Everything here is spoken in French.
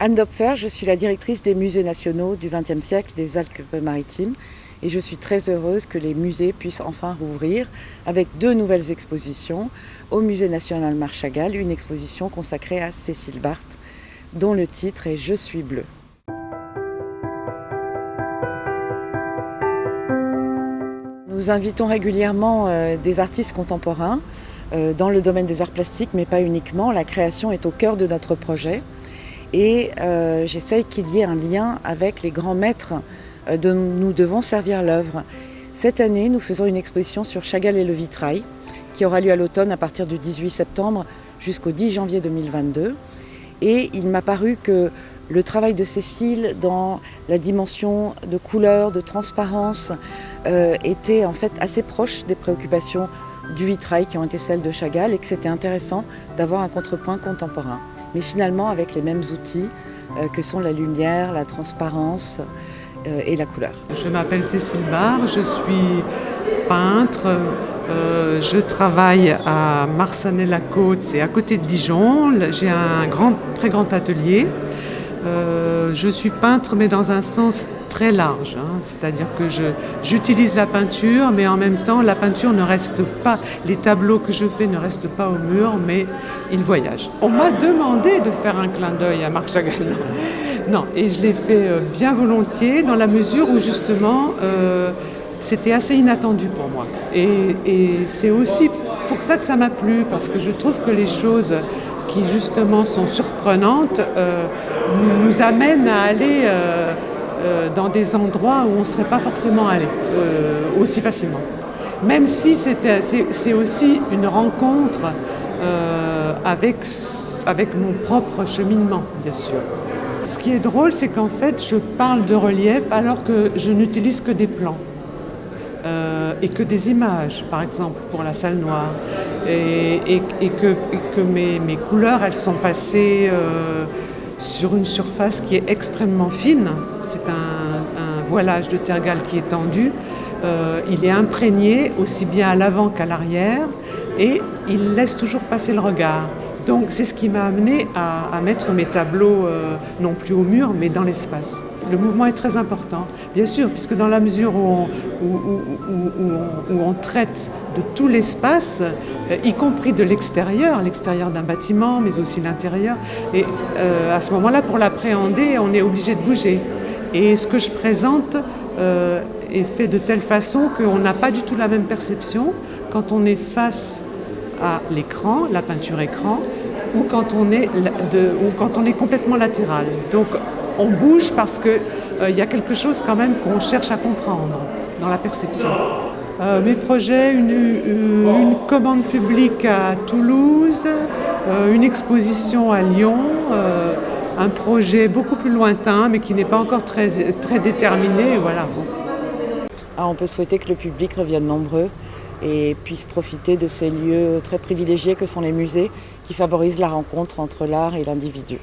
Anne Dopfer, je suis la directrice des musées nationaux du XXe siècle des Alpes-Maritimes et je suis très heureuse que les musées puissent enfin rouvrir avec 2 nouvelles expositions. Au Musée national Marc Chagall, une exposition consacrée à Cécile Barth, dont le titre est « Je suis bleue ». Nous invitons régulièrement des artistes contemporains dans le domaine des arts plastiques, mais pas uniquement. La création est au cœur de notre projet. Et j'essaye qu'il y ait un lien avec les grands maîtres dont nous devons servir l'œuvre. Cette année, nous faisons une exposition sur Chagall et le vitrail, qui aura lieu à l'automne à partir du 18 septembre jusqu'au 10 janvier 2022. Et il m'a paru que le travail de Cécile dans la dimension de couleur, de transparence, était en fait assez proche des préoccupations du vitrail qui ont été celles de Chagall et que c'était intéressant d'avoir un contrepoint contemporain. Mais finalement avec les mêmes outils que sont la lumière, la transparence et la couleur. Je m'appelle Cécile Barth, je suis peintre, je travaille à Marsanais-la-Côte, c'est à côté de Dijon, j'ai un très grand atelier. Je suis peintre mais dans un sens très large, c'est-à-dire que j'utilise la peinture mais en même temps la peinture ne reste pas, les tableaux que je fais ne restent pas au mur mais ils voyagent. On m'a demandé de faire un clin d'œil à Marc Chagall, non, et je l'ai fait bien volontiers dans la mesure où justement c'était assez inattendu pour moi et c'est aussi pour ça que ça m'a plu parce que je trouve que les choses qui justement sont surprenantes nous amènent à aller dans des endroits où on ne serait pas forcément allé aussi facilement. Même si c'est aussi une rencontre avec mon propre cheminement, bien sûr. Ce qui est drôle, c'est qu'en fait, je parle de relief alors que je n'utilise que des plans. Et que des images, par exemple, pour la salle noire. Et que mes couleurs, elles sont passées sur une surface qui est extrêmement fine. C'est un voilage de tergale qui est tendu. Il est imprégné aussi bien à l'avant qu'à l'arrière et il laisse toujours passer le regard. Donc c'est ce qui m'a amené à mettre mes tableaux non plus au mur mais dans l'espace. Le mouvement est très important, bien sûr, puisque dans la mesure où on traite de tout l'espace, y compris de l'extérieur d'un bâtiment, mais aussi l'intérieur, et à ce moment-là, pour l'appréhender, on est obligé de bouger. Et ce que je présente est fait de telle façon qu'on n'a pas du tout la même perception quand on est face à l'écran, la peinture écran, ou quand on est complètement latéral. Donc on bouge parce qu'il y a quelque chose quand même qu'on cherche à comprendre dans la perception. Mes projets, une commande publique à Toulouse, une exposition à Lyon, un projet beaucoup plus lointain mais qui n'est pas encore très déterminé. Voilà. On peut souhaiter que le public revienne nombreux et puisse profiter de ces lieux très privilégiés que sont les musées qui favorisent la rencontre entre l'art et l'individu.